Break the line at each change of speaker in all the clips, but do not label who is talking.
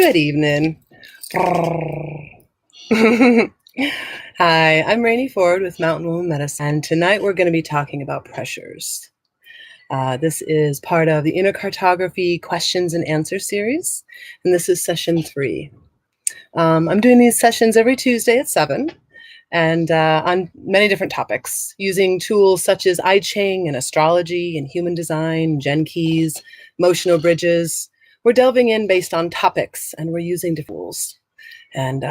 Good evening. Hi, I'm Rainey Ford with Mountain Woman Medicine, and tonight we're going to be talking about pressures. This is part of the InnerCartography questions and answers series, and this is session 3. I'm doing these sessions every Tuesday at 7, and on many different topics, using tools such as I Ching and astrology and human design, Gen Keys, emotional bridges. We're delving in based on topics, and we're using different tools. And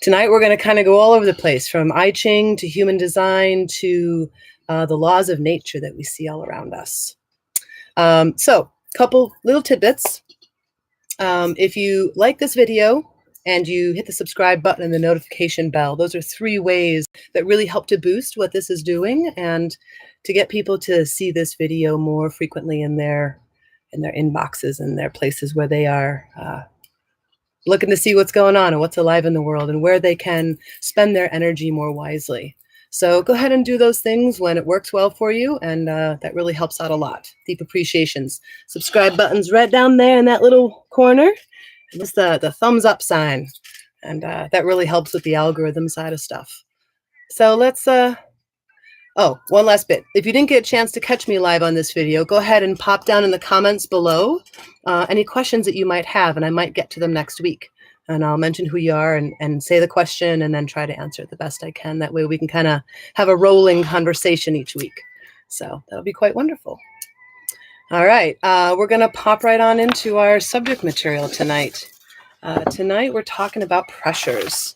tonight we're going to kind of go all over the place, from I Ching to human design to the laws of nature that we see all around us. So, a couple little tidbits. If you like this video and you hit the subscribe button and the notification bell, those are 3 ways that really help to boost what this is doing and to get people to see this video more frequently in their inboxes and their places where they are looking to see what's going on and what's alive in the world and where they can spend their energy more wisely. So go ahead and do those things when it works well for you, and that really helps out a lot. Deep appreciations. Subscribe button's right down there in that little corner. And just the thumbs up sign. And that really helps with the algorithm side of stuff. So let's... Oh, one last bit. If you didn't get a chance to catch me live on this video, go ahead and pop down in the comments below any questions that you might have, and I might get to them next week. And I'll mention who you are and say the question and then try to answer it the best I can. That way we can kind of have a rolling conversation each week. So that'll be quite wonderful. All right, we're going to pop right on into our subject material tonight. Tonight we're talking about pressures.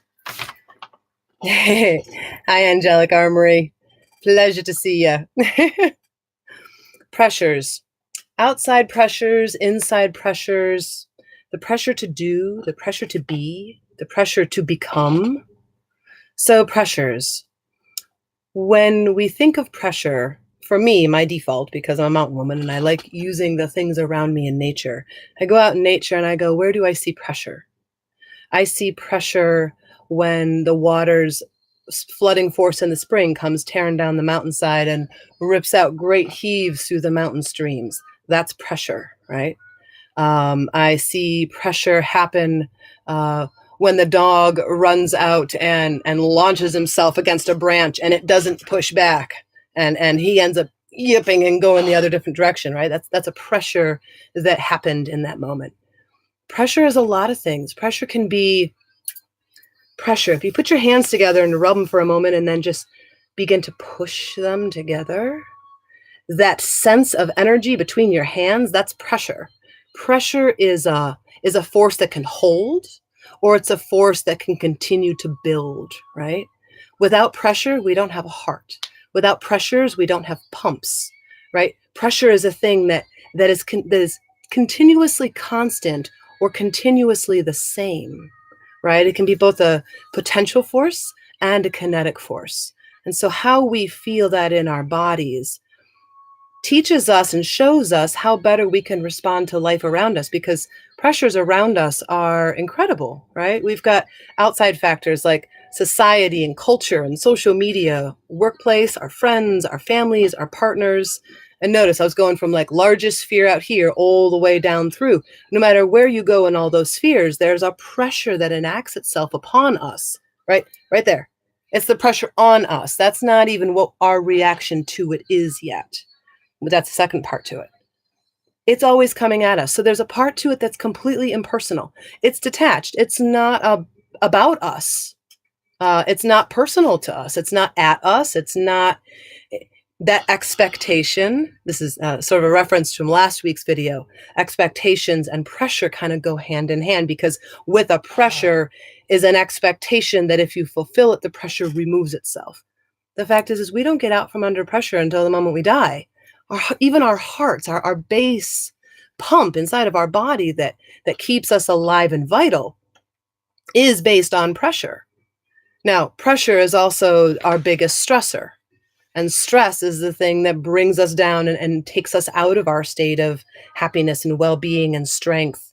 Hi, Angelic Armory. Pleasure to see you. Pressures. Outside pressures, inside pressures, the pressure to do, the pressure to be, the pressure to become. So pressures. When we think of pressure, for me, my default, because I'm a mountain woman and I like using the things around me in nature, I go out in nature and I go, where do I see pressure? I see pressure when the water's flooding force in the spring comes tearing down the mountainside and rips out great heaves through the mountain streams. That's pressure, right? I see pressure happen when the dog runs out and launches himself against a branch and it doesn't push back, and he ends up yipping and going the other different direction, right? That's a pressure that happened in that moment. Pressure is a lot of things. Pressure can be pressure. If you put your hands together and rub them for a moment and then just begin to push them together, that sense of energy between your hands, that's pressure. Pressure is a force that can hold, or it's a force that can continue to build, right? Without pressure, we don't have a heart. Without pressures, we don't have pumps, right? Pressure is a thing that is continuously constant or continuously the same. Right? It can be both a potential force and a kinetic force. And so how we feel that in our bodies teaches us and shows us how better we can respond to life around us, because pressures around us are incredible, right? We've got outside factors like society and culture and social media, workplace, our friends, our families, our partners. And notice I was going from like largest sphere out here all the way down through. No matter where you go in all those spheres, there's a pressure that enacts itself upon us, right? Right there. It's the pressure on us. That's not even what our reaction to it is yet. But that's the second part to it. It's always coming at us. So there's a part to it that's completely impersonal. It's detached. It's not about us. It's not personal to us. It's not at us. It's not... That expectation, this is sort of a reference from last week's video, expectations and pressure kind of go hand in hand, because with a pressure is an expectation that if you fulfill it, the pressure removes itself. The fact is we don't get out from under pressure until the moment we die. Even our hearts, our base pump inside of our body that keeps us alive and vital is based on pressure. Now, pressure is also our biggest stressor. And stress is the thing that brings us down and takes us out of our state of happiness and well-being and strength.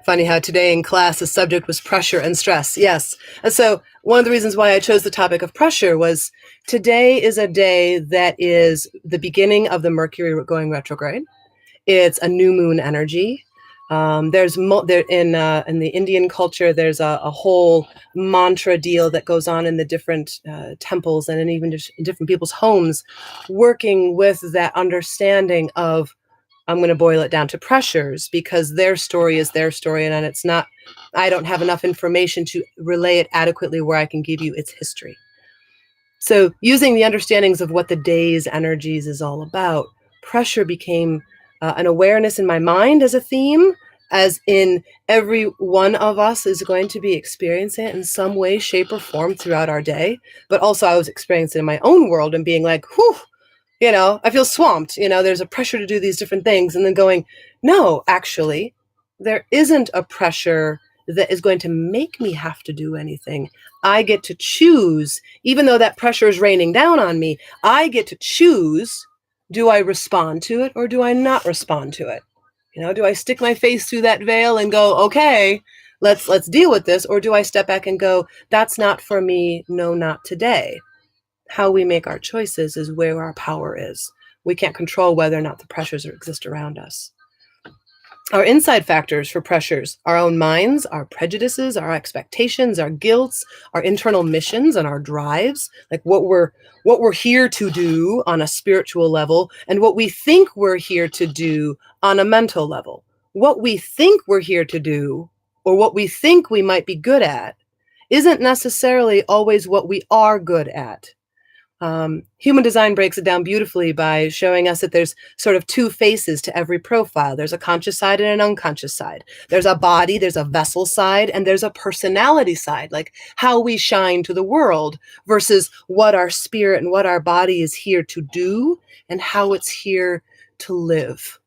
Funny how today in class the subject was pressure and stress. Yes. And so one of the reasons why I chose the topic of pressure was today is a day that is the beginning of the Mercury going retrograde. It's a new moon energy. There in the Indian culture, there's a whole mantra deal that goes on in the different temples and even just in different people's homes, working with that understanding of, I'm going to boil it down to pressures, because their story is their story, and it's not, I don't have enough information to relay it adequately where I can give you its history. So using the understandings of what the day's energies is all about, pressure became an awareness in my mind as a theme, as in every one of us is going to be experiencing it in some way, shape, or form throughout our day. But also I was experiencing it in my own world and being like, whew, I feel swamped. There's a pressure to do these different things. And then going, no, actually, there isn't a pressure that is going to make me have to do anything. I get to choose, even though that pressure is raining down on me, I get to choose, do I respond to it or do I not respond to it? Do I stick my face through that veil and go, okay, let's deal with this? Or do I step back and go, that's not for me, no, not today? How we make our choices is where our power is. We can't control whether or not the pressures exist around us. Our inside factors for pressures, our own minds, our prejudices, our expectations, our guilts, our internal missions and our drives, like what we're here to do on a spiritual level and what we think we're here to do on a mental level. What we think we're here to do or what we think we might be good at isn't necessarily always what we are good at. Human design breaks it down beautifully by showing us that there's sort of two faces to every profile. There's a conscious side and an unconscious side. There's a body, there's a vessel side, and there's a personality side, like how we shine to the world versus what our spirit and what our body is here to do and how it's here to live.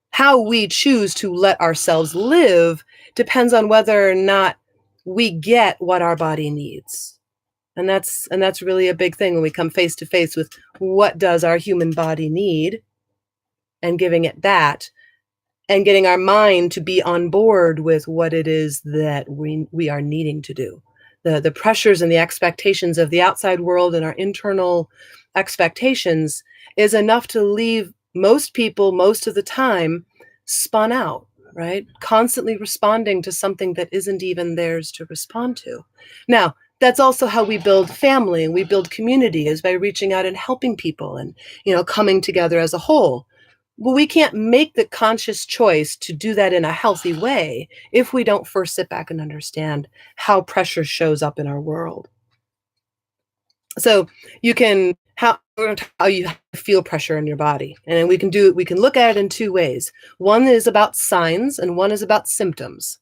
How we choose to let ourselves live depends on whether or not we get what our body needs. And that's really a big thing when we come face to face with what does our human body need and giving it that and getting our mind to be on board with what it is that we are needing to do. The pressures and the expectations of the outside world and our internal expectations is enough to leave most people most of the time spun out, right? Constantly responding to something that isn't even theirs to respond to. Now, that's also how we build family and we build community, is by reaching out and helping people and, coming together as a whole. Well, we can't make the conscious choice to do that in a healthy way if we don't first sit back and understand how pressure shows up in our world. So how you feel pressure in your body. And we can look at it in two ways. One is about signs and one is about symptoms.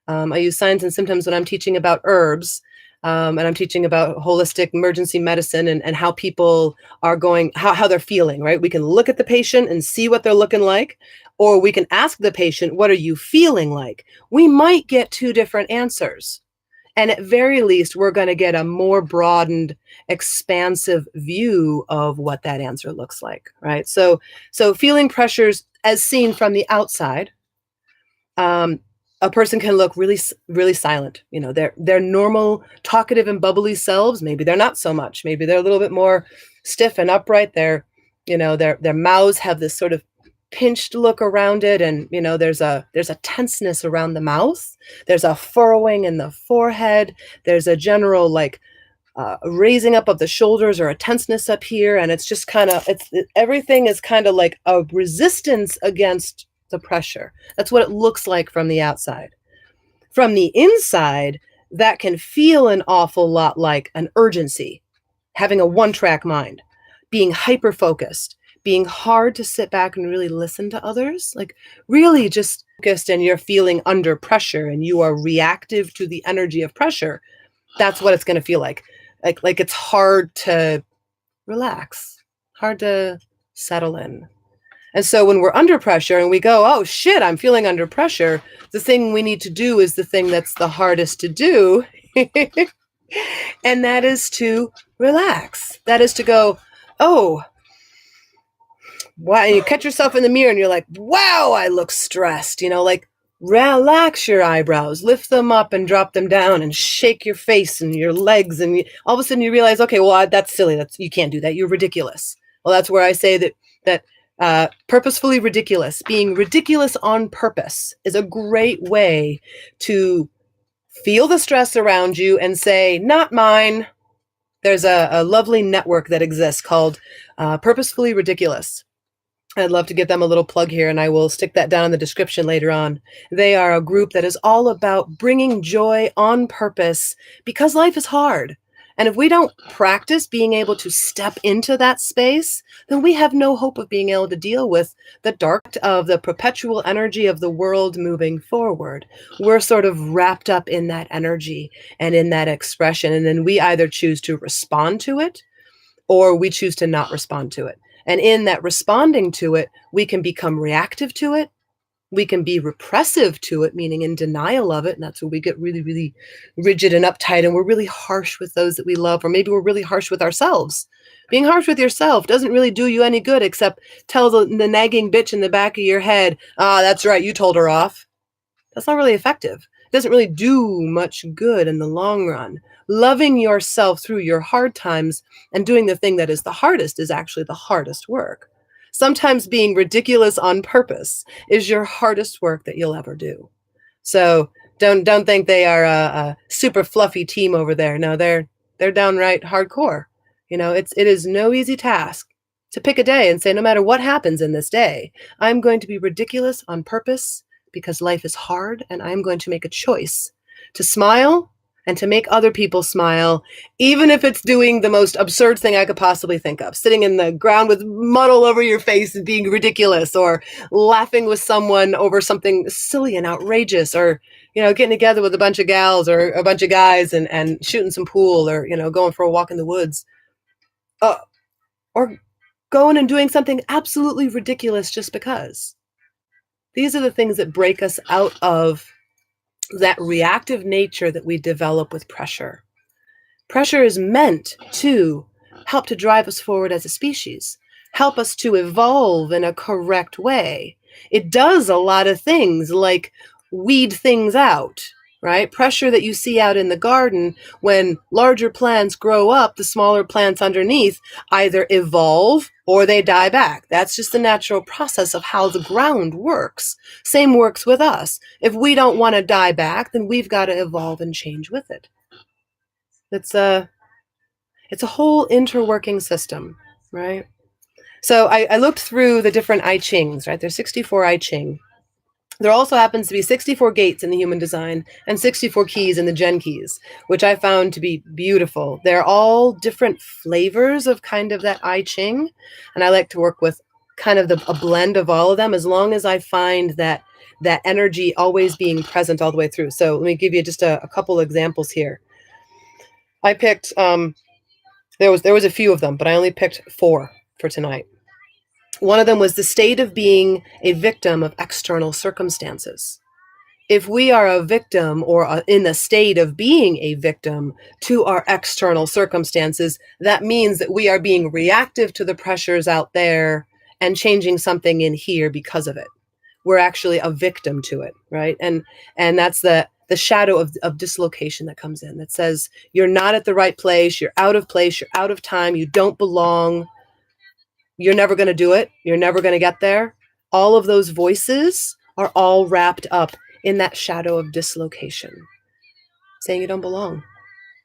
I use signs and symptoms when I'm teaching about herbs. And I'm teaching about holistic emergency medicine and how people are going, how they're feeling, right? We can look at the patient and see what they're looking like, or we can ask the patient, what are you feeling like? We might get two different answers. And at very least, we're going to get a more broadened, expansive view of what that answer looks like, right? So feeling pressures as seen from the outside, a person can look really, really silent. Their normal talkative and bubbly selves, maybe they're not so much. Maybe they're a little bit more stiff and upright. Their mouths have this sort of pinched look around it. And, there's a tenseness around the mouth. There's a furrowing in the forehead. There's a general raising up of the shoulders or a tenseness up here. And it's just everything is kind of like a resistance against the pressure. That's what it looks like from the outside. From the inside, that can feel an awful lot like an urgency, having a one-track mind, being hyper-focused, being hard to sit back and really listen to others, like really just focused and you're feeling under pressure and you are reactive to the energy of pressure. That's what it's going to feel like. Like it's hard to relax, hard to settle in. And so when we're under pressure and we go, oh shit, I'm feeling under pressure, the thing we need to do is the thing that's the hardest to do. And that is to relax. That is to go, oh, wow. And you catch yourself in the mirror and you're like, wow, I look stressed. Relax your eyebrows, lift them up and drop them down and shake your face and your legs. And all of a sudden you realize, okay, well, that's silly. You can't do that. You're ridiculous. Well, that's where I say that Purposefully ridiculous. Being ridiculous on purpose is a great way to feel the stress around you and say, not mine. There's a lovely network that exists called Purposefully Ridiculous. I'd love to give them a little plug here, and I will stick that down in the description later on. They are a group that is all about bringing joy on purpose because life is hard. And if we don't practice being able to step into that space, then we have no hope of being able to deal with the dark of the perpetual energy of the world moving forward. We're sort of wrapped up in that energy and in that expression. And then we either choose to respond to it or we choose to not respond to it. And in that responding to it, we can become reactive to it. We can be repressive to it, meaning in denial of it. And that's where we get really, really rigid and uptight. And we're really harsh with those that we love, or maybe we're really harsh with ourselves. Being harsh with yourself doesn't really do you any good, except tell the nagging bitch in the back of your head, that's right, you told her off. That's not really effective. It doesn't really do much good in the long run. Loving yourself through your hard times and doing the thing that is the hardest is actually the hardest work. Sometimes being ridiculous on purpose is your hardest work that you'll ever do. So don't think they are a super fluffy team over there. No, they're downright hardcore. It is no easy task to pick a day and say, no matter what happens in this day, I'm going to be ridiculous on purpose because life is hard, and I'm going to make a choice to smile and to make other people smile, even if it's doing the most absurd thing I could possibly think of, sitting in the ground with mud all over your face and being ridiculous, or laughing with someone over something silly and outrageous, or getting together with a bunch of gals or a bunch of guys and shooting some pool, or going for a walk in the woods, or going and doing something absolutely ridiculous just because. These are the things that break us out of that reactive nature that we develop with pressure. Pressure is meant to help to drive us forward as a species, help us to evolve in a correct way. It does a lot of things like weed things out, right? Pressure that you see out in the garden, when larger plants grow up, the smaller plants underneath either evolve or they die back. That's just the natural process of how the ground works. Same works with us. If we don't want to die back, then we've got to evolve and change with it. It's a whole interworking system, right? So I looked through the different I Chings, right? There's 64 I Ching. There also happens to be 64 gates in the human design and 64 keys in the Gen keys, which I found to be beautiful. They're all different flavors of kind of that I Ching. And I like to work with kind of a blend of all of them, as long as I find that energy always being present all the way through. So let me give you just a couple examples here. I picked, there was a few of them, but I only picked 4 for tonight. One of them was the state of being a victim of external circumstances. If we are a victim, or in the state of being a victim to our external circumstances, that means that we are being reactive to the pressures out there and changing something in here because of it. We're actually a victim to it, right? And that's the shadow of dislocation that comes in, that says you're not at the right place, you're out of place, you're out of time, you don't belong, you're never going to do it, you're never going to get there. All of those voices are all wrapped up in that shadow of dislocation, saying you don't belong.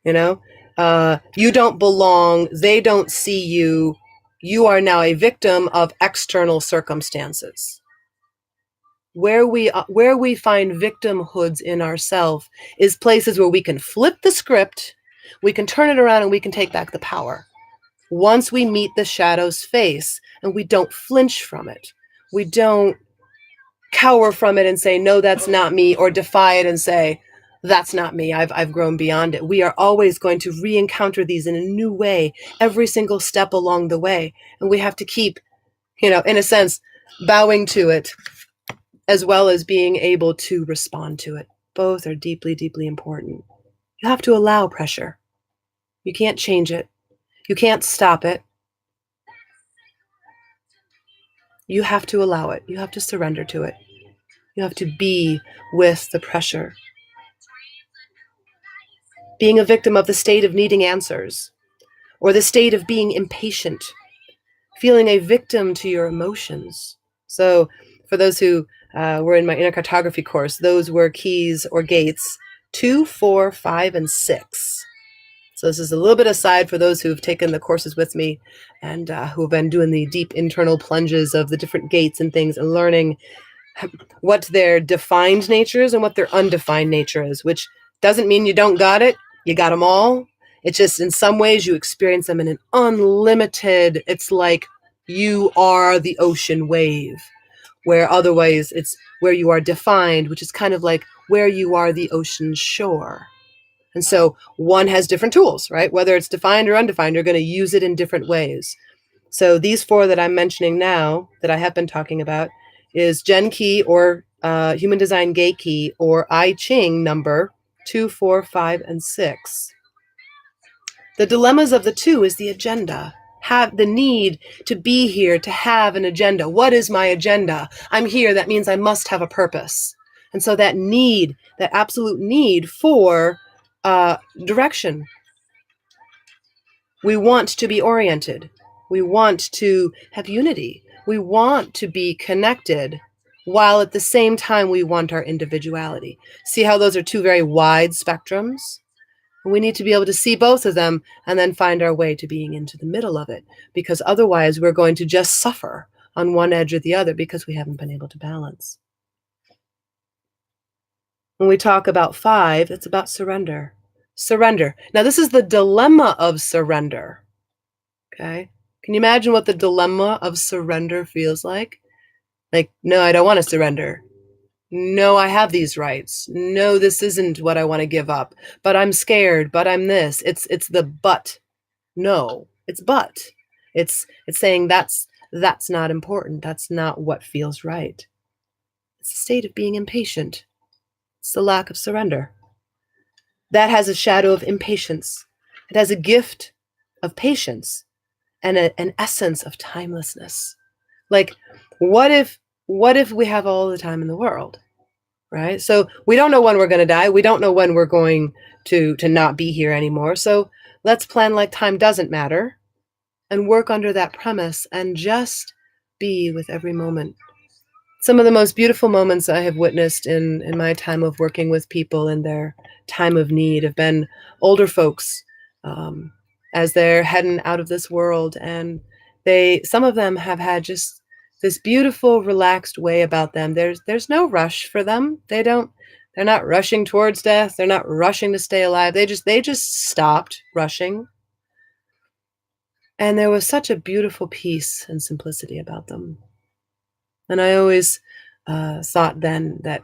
You don't belong, they don't see you, you are now a victim of external circumstances. Where we find victimhoods in ourselves is places where we can flip the script, we can turn it around, and we can take back the power. Once we meet the shadow's face and we don't flinch from it, we don't cower from it and say, no, that's not me, or defy it and say, that's not me, I've grown beyond it. We are always going to re-encounter these in a new way every single step along the way. And we have to keep, in a sense, bowing to it, as well as being able to respond to it. Both are deeply, deeply important. You have to allow pressure. You can't change it. You can't stop it. You have to allow it. You have to surrender to it. You have to be with the pressure. Being a victim of the state of needing answers, or the state of being impatient, feeling a victim to your emotions. So for those who were in my InnerCartography course, those were keys or gates 2, 4, 5, and 6. So this is a little bit aside for those who've taken the courses with me and who have been doing the deep internal plunges of the different gates and things and learning what their defined nature is and what their undefined nature is, which doesn't mean you don't got it. You got them all. It's just in some ways you experience them in an unlimited, it's like you are the ocean wave, where otherwise it's where you are defined, which is kind of like where you are the ocean shore. And so one has different tools, right? Whether it's defined or undefined, you're going to use it in different ways. So these 4 that I'm mentioning now, that I have been talking about, is Gen Key or Human Design Gate Key or I Ching number 2, 4, 5, and 6. The dilemmas of the 2 is the agenda. Have the need to be here, to have an agenda. What is my agenda? I'm here. That means I must have a purpose. And so that need, that absolute need for direction. We want to be oriented. We want to have unity. We want to be connected, while at the same time we want our individuality. See how those are 2 very wide spectrums? We need to be able to see both of them and then find our way to being into the middle of it, because otherwise we're going to just suffer on one edge or the other because we haven't been able to balance. When we talk about 5, it's about surrender. Surrender. Now, this is the dilemma of surrender. Okay? Can you imagine what the dilemma of surrender feels like? Like, no, I don't want to surrender. No, I have these rights. No, this isn't what I want to give up. But I'm scared, but I'm this. It's the but. No, it's but. It's saying that's not important. That's not what feels right. It's a state of being impatient. It's the lack of surrender. That has a shadow of impatience. It has a gift of patience and an essence of timelessness. Like, what if we have all the time in the world, right? So we don't know when we're going to die. We don't know when we're going to not be here anymore. So let's plan like time doesn't matter and work under that premise and just be with every moment. Some of the most beautiful moments I have witnessed in my time of working with people in their time of need have been older folks as they're heading out of this world. And some of them have had just this beautiful, relaxed way about them. There's no rush for them. They're not rushing towards death. They're not rushing to stay alive. They just stopped rushing. And there was such a beautiful peace and simplicity about them. And I always thought then that,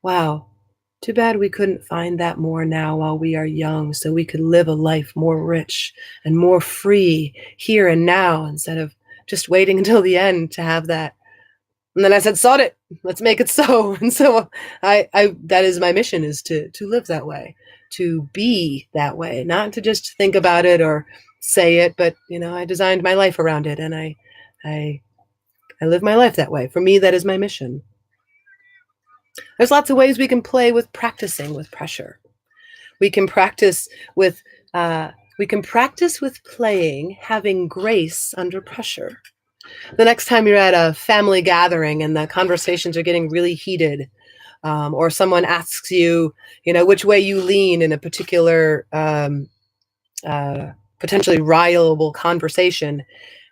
wow, too bad we couldn't find that more now while we are young, so we could live a life more rich and more free here and now instead of just waiting until the end to have that. And then I said, sod it, let's make it so. And so I that is my mission, is to live that way, to be that way, not to just think about it or say it, but I designed my life around it, and I live my life that way. For me, that is my mission. There's lots of ways we can play with practicing with pressure. We can practice with playing, having grace under pressure. The next time you're at a family gathering and the conversations are getting really heated, or someone asks you, which way you lean in a particular potentially rileable conversation,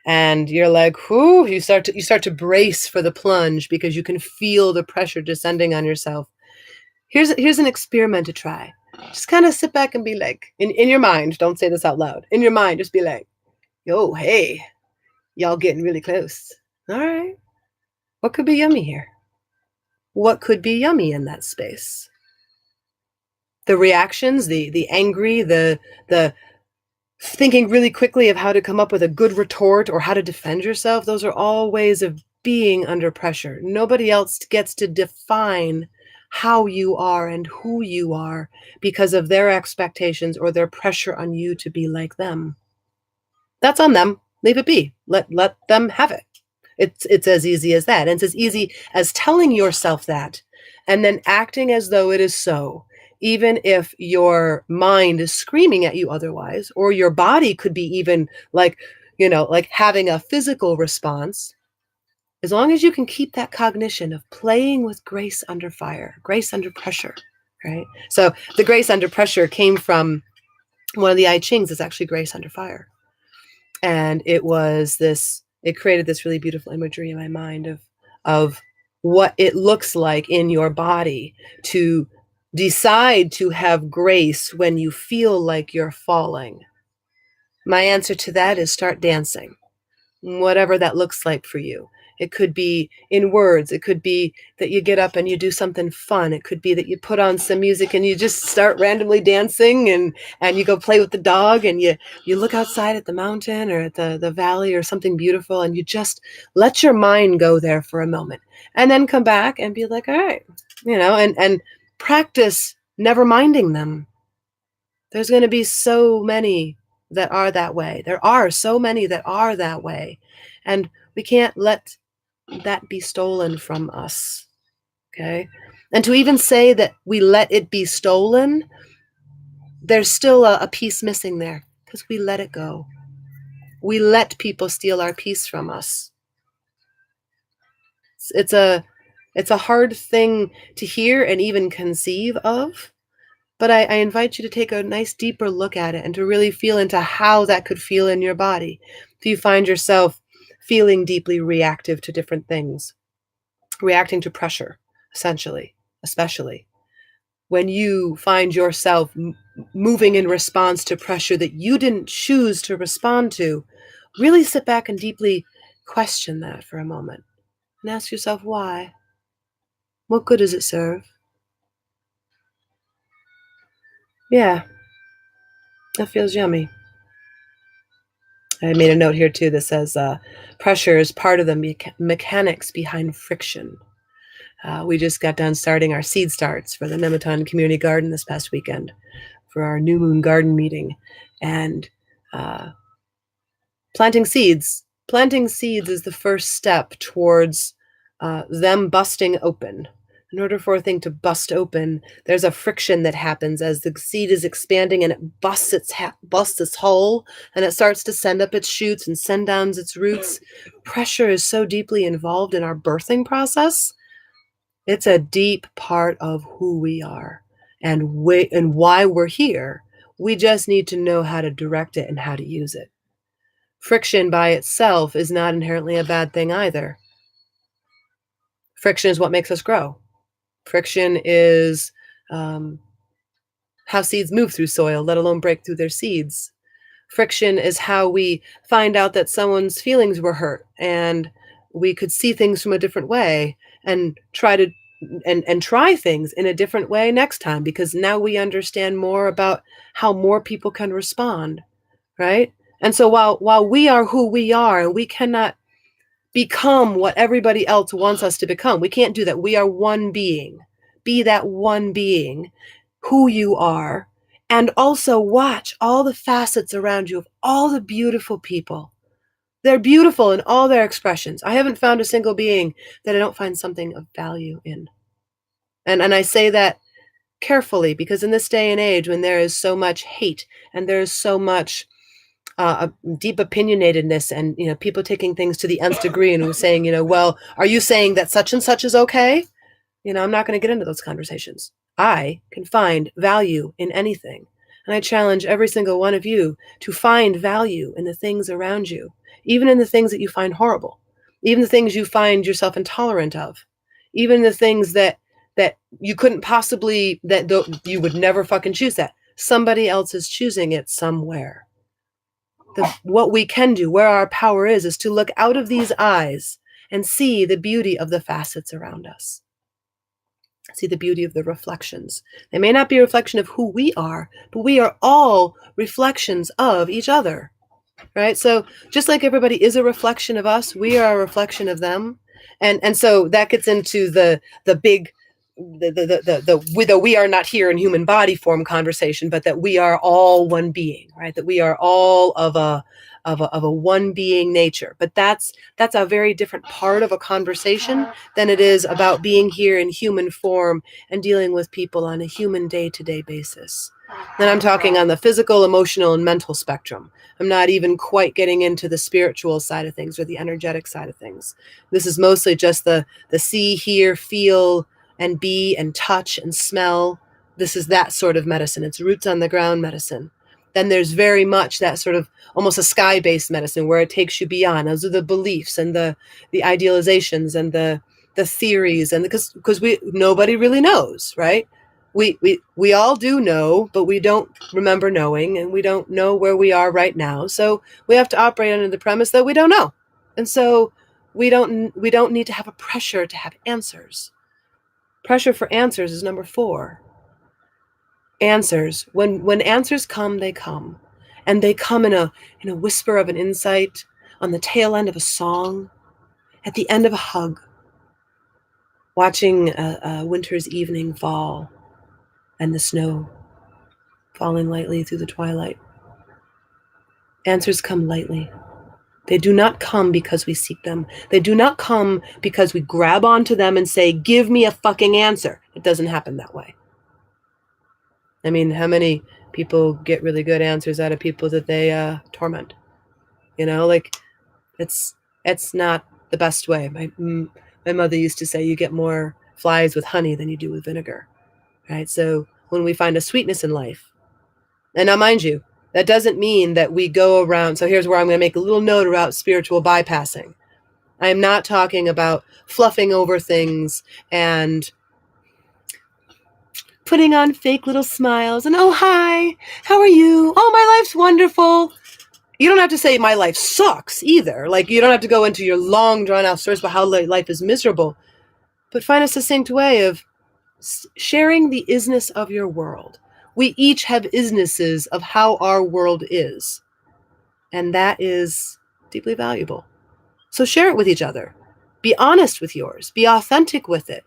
and you're like, whoo, you start to brace for the plunge because you can feel the pressure descending on yourself. Here's an experiment to try. Just kind of sit back and be like, in your mind, don't say this out loud. In your mind, just be like, yo, hey, y'all getting really close. All right. What could be yummy here? What could be yummy in that space? The reactions, the angry, the thinking really quickly of how to come up with a good retort or how to defend yourself, those are all ways of being under pressure. Nobody else gets to define how you are and who you are because of their expectations or their pressure on you to be like them. That's on them. Leave it be. Let them have it. It's as easy as that. And it's as easy as telling yourself that and then acting as though it is so. Even if your mind is screaming at you otherwise, or your body could be even like like having a physical response, as long as you can keep that cognition of playing with grace under fire, grace under pressure, right? So the grace under pressure came from one of the I Chings. Is actually grace under fire. And it created this really beautiful imagery in my mind of what it looks like in your body to decide to have grace when you feel like you're falling. My answer to that is start dancing, whatever that looks like for you. It could be in words. It could be that you get up and you do something fun. It could be that you put on some music and you just start randomly dancing and you go play with the dog and you look outside at the mountain or at the valley or something beautiful and you just let your mind go there for a moment and then come back and be like, all right, and practice never minding them. There's going to be so many that are that way. There are so many that are that way. And we can't let that be stolen from us. Okay? And to even say that we let it be stolen, there's still a piece missing there because we let it go. We let people steal our peace from us. It's a hard thing to hear and even conceive of. But I invite you to take a nice deeper look at it and to really feel into how that could feel in your body. If you find yourself feeling deeply reactive to different things, reacting to pressure, especially when you find yourself moving in response to pressure that you didn't choose to respond to, really sit back and deeply question that for a moment and ask yourself why. What good does it serve? Yeah, that feels yummy. I made a note here too that says pressure is part of the mechanics behind friction. We just got done starting our seed starts for the Nemeton Community Garden this past weekend for our new moon garden meeting. And planting seeds is the first step towards them busting open. In order for a thing to bust open, there's a friction that happens as the seed is expanding and it busts its hole and it starts to send up its shoots and send down its roots. Pressure is so deeply involved in our birthing process. It's a deep part of who we are and why we're here. We just need to know how to direct it and how to use it. Friction by itself is not inherently a bad thing either. Friction is what makes us grow. Friction is how seeds move through soil, let alone break through their seeds. Friction is how we find out that someone's feelings were hurt and we could see things from a different way and try things in a different way next time because now we understand more about how more people can respond, right? And so while we are who we are and we cannot become what everybody else wants us to become, we can't do that. We are one being. Be that one being, who you are, and also watch all the facets around you of all the beautiful people. They're beautiful in all their expressions. I haven't found a single being that I don't find something of value in. And I say that carefully because in this day and age when there is so much hate and there is so much deep opinionatedness and people taking things to the nth degree and saying, well, are you saying that such and such is okay? I'm not going to get into those conversations. I can find value in anything. And I challenge every single one of you to find value in the things around you, even in the things that you find horrible, even the things you find yourself intolerant of, even the things that you couldn't possibly, you would never fucking choose that. Somebody else is choosing it somewhere. What we can do, where our power is to look out of these eyes and see the beauty of the facets around us. See the beauty of the reflections. They may not be a reflection of who we are, but we are all reflections of each other, right? So just like everybody is a reflection of us, we are a reflection of them. And so that gets into the big the we are not here in human body form conversation, but that we are all one being, right? That we are all of a one being nature. But that's a very different part of a conversation than it is about being here in human form and dealing with people on a human day-to-day basis. Then I'm talking on the physical, emotional, and mental spectrum. I'm not even quite getting into the spiritual side of things or the energetic side of things. This is mostly just the see, hear, feel, and be, and touch, and smell. This is that sort of medicine. It's roots on the ground medicine. Then there's very much that sort of almost a sky-based medicine where it takes you beyond. Those are the beliefs and the idealizations and the theories, and because nobody really knows, right? We all do know, but we don't remember knowing, and we don't know where we are right now. So we have to operate under the premise that we don't know. And so we don't need to have a pressure to have answers. Pressure for answers is number 4. Answers. When answers come, they come. And they come in a whisper of an insight, on the tail end of a song, at the end of a hug, watching a winter's evening fall and the snow falling lightly through the twilight. Answers come lightly. They do not come because we seek them. They do not come because we grab onto them and say, give me a fucking answer. It doesn't happen that way. I mean, how many people get really good answers out of people that they torment? Like it's not the best way. My mother used to say, you get more flies with honey than you do with vinegar, right? So when we find a sweetness in life, and now mind you, that doesn't mean that we go around. So here's where I'm going to make a little note about spiritual bypassing. I am not talking about fluffing over things and putting on fake little smiles and, oh, hi, how are you? Oh, my life's wonderful. You don't have to say my life sucks either. Like, you don't have to go into your long drawn out stories about how life is miserable, but find a succinct way of sharing the isness of your world. We each have isnesses of how our world is, and that is deeply valuable. So share it with each other. Be honest with yours. Be authentic with it.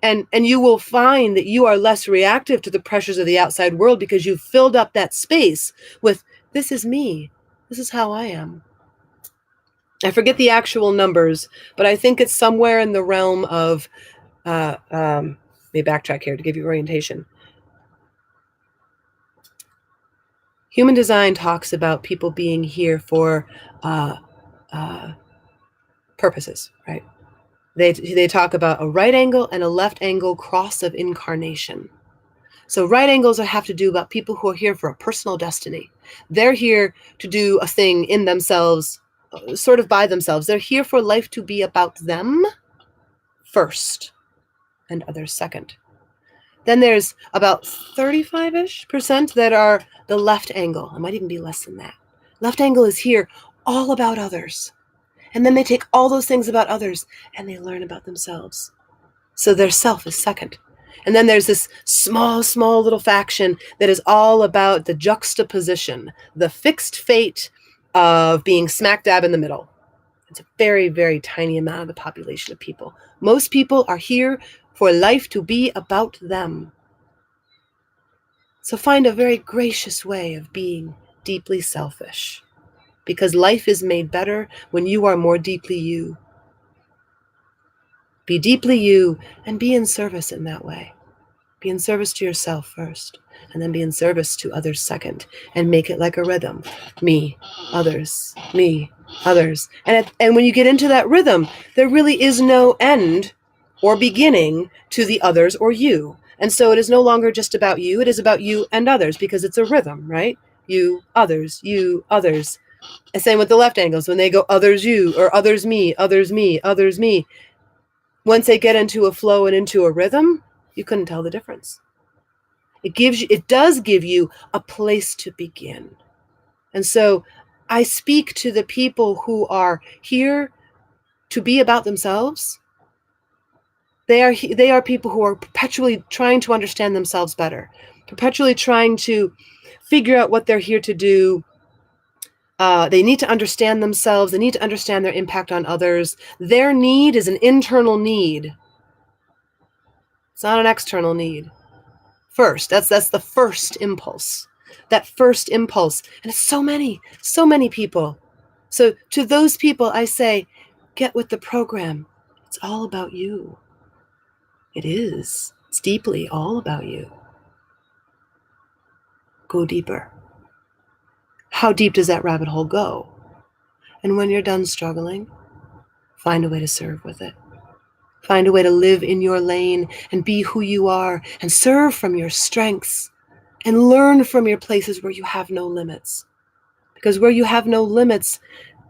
And you will find that you are less reactive to the pressures of the outside world because you've filled up that space with, this is me. This is how I am. I forget the actual numbers, but I think it's somewhere in the realm of, let me backtrack here to give you orientation. Human design talks about people being here for purposes, right? They talk about a right angle and a left angle cross of incarnation. So right angles have to do about people who are here for a personal destiny. They're here to do a thing in themselves, sort of by themselves. They're here for life to be about them first and others second. Then there's about 35-ish% that are the left angle. It might even be less than that. Left angle is here all about others. And then they take all those things about others and they learn about themselves. So their self is second. And then there's this small little faction that is all about the juxtaposition, the fixed fate of being smack dab in the middle. It's a very, very tiny amount of the population of people. Most people are here for life to be about them. So find a very gracious way of being deeply selfish, because life is made better when you are more deeply you. Be deeply you and be in service in that way. Be in service to yourself first, and then be in service to others second, and make it like a rhythm. Me, others, me, others. And when you get into that rhythm, there really is no end or beginning to the others or you. And so it is no longer just about you, it is about you and others, because it's a rhythm, right? You, others, others. And same with the left angles, when they go others you, or others me, others me, others me. Once they get into a flow and into a rhythm, you couldn't tell the difference. It does give you a place to begin. And so I speak to the people who are here to be about themselves. They are people who are perpetually trying to understand themselves better, perpetually trying to figure out what they're here to do. They need to understand themselves. They need to understand their impact on others. Their need is an internal need. It's not an external need. First, that's the first impulse. That first impulse. And it's so many people. So to those people, I say, get with the program. It's all about you. It is. It's deeply all about you. Go deeper. How deep does that rabbit hole go? And when you're done struggling, find a way to serve with it. Find a way to live in your lane and be who you are and serve from your strengths and learn from your places where you have no limits. Because where you have no limits,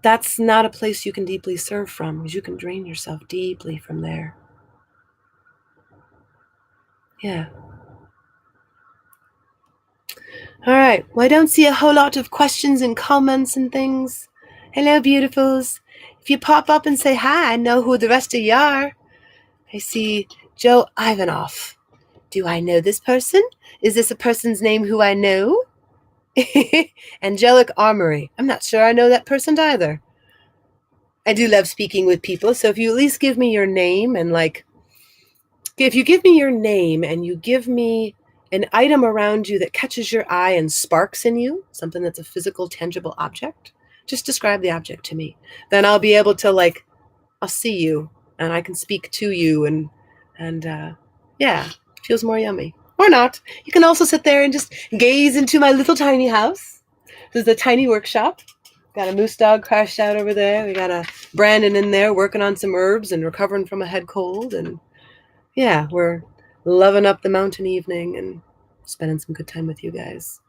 that's not a place you can deeply serve from, because you can drain yourself deeply from there. Yeah. All right. Well, I don't see a whole lot of questions and comments and things. Hello, beautifuls. If you pop up and say hi, I know who the rest of you are. I see Joe Ivanoff. Do I know this person? Is this a person's name who I know? Angelic Armory. I'm not sure I know that person either. I do love speaking with people, so if you at least give me your name and if you give me your name and you give me an item around you that catches your eye and sparks in you, something that's a physical, tangible object, just describe the object to me. Then I'll be able to I'll see you and I can speak to you and yeah, it feels more yummy. Or not. You can also sit there and just gaze into my little tiny house. This is a tiny workshop. Got a moose dog crashed out over there. We got a Brandon in there working on some herbs and recovering from a head cold. And yeah, we're loving up the mountain evening and spending some good time with you guys.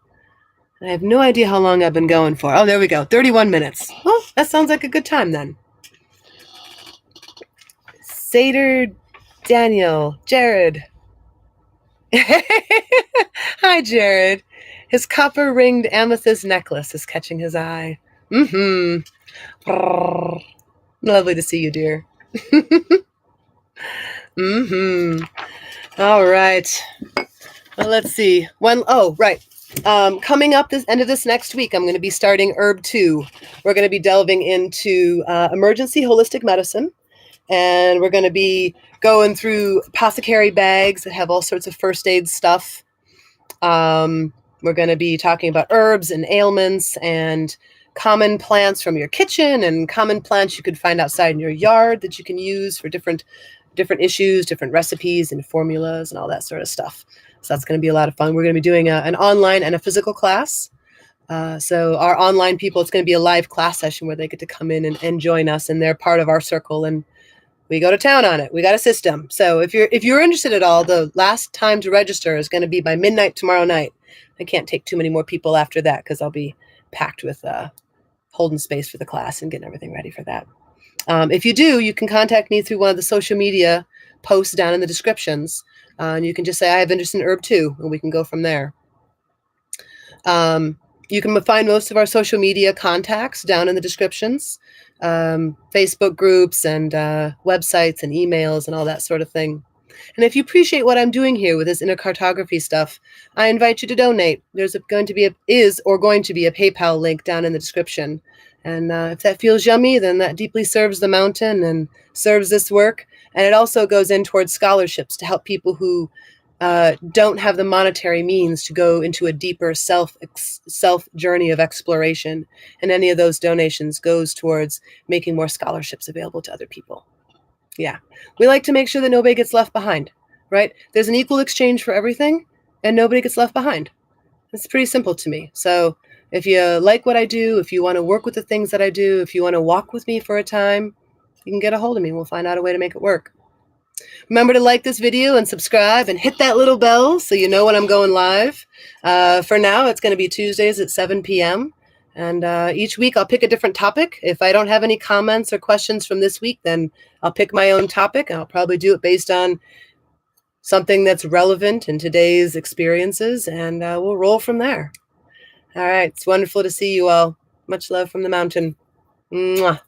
And I have no idea how long I've been going for. Oh, there we go. 31 minutes. Well, that sounds like a good time then. Seder Daniel, Jared. Hi, Jared. His copper-ringed amethyst necklace is catching his eye. Lovely to see you, dear. All right. Well, let's see. Coming up this end of this next week, I'm going to be starting Herb 2. We're going to be delving into emergency holistic medicine. And we're going to be going through apothecary bags that have all sorts of first aid stuff. We're going to be talking about herbs and ailments and common plants from your kitchen and common plants you could find outside in your yard that you can use for different issues, different recipes and formulas and all that sort of stuff. So that's going to be a lot of fun. We're going to be doing an online and a physical class. So our online people, it's going to be a live class session where they get to come in and join us, and they're part of our circle, and we go to town on it. We got a system. So if you're interested at all, the last time to register is going to be by midnight tomorrow night. I can't take too many more people after that because I'll be packed with holding space for the class and getting everything ready for that. If you do, you can contact me through one of the social media posts down in the descriptions. And you can just say, I have interest in Herb 2, and we can go from there. You can find most of our social media contacts down in the descriptions, Facebook groups and websites and emails and all that sort of thing. And if you appreciate what I'm doing here with this InnerCartography stuff, I invite you to donate. There's going to be a PayPal link down in the description. And if that feels yummy, then that deeply serves the mountain and serves this work. And it also goes in towards scholarships to help people who don't have the monetary means to go into a deeper self journey of exploration. And any of those donations goes towards making more scholarships available to other people. Yeah. We like to make sure that nobody gets left behind, right? There's an equal exchange for everything and nobody gets left behind. It's pretty simple to me. So if you like what I do, if you want to work with the things that I do, if you want to walk with me for a time, you can get a hold of me. We'll find out a way to make it work. Remember to like this video and subscribe and hit that little bell so you know when I'm going live. For now, it's going to be Tuesdays at 7 p.m. And each week I'll pick a different topic. If I don't have any comments or questions from this week, then I'll pick my own topic. And I'll probably do it based on something that's relevant in today's experiences. And we'll roll from there. All right. It's wonderful to see you all. Much love from the mountain. Mwah.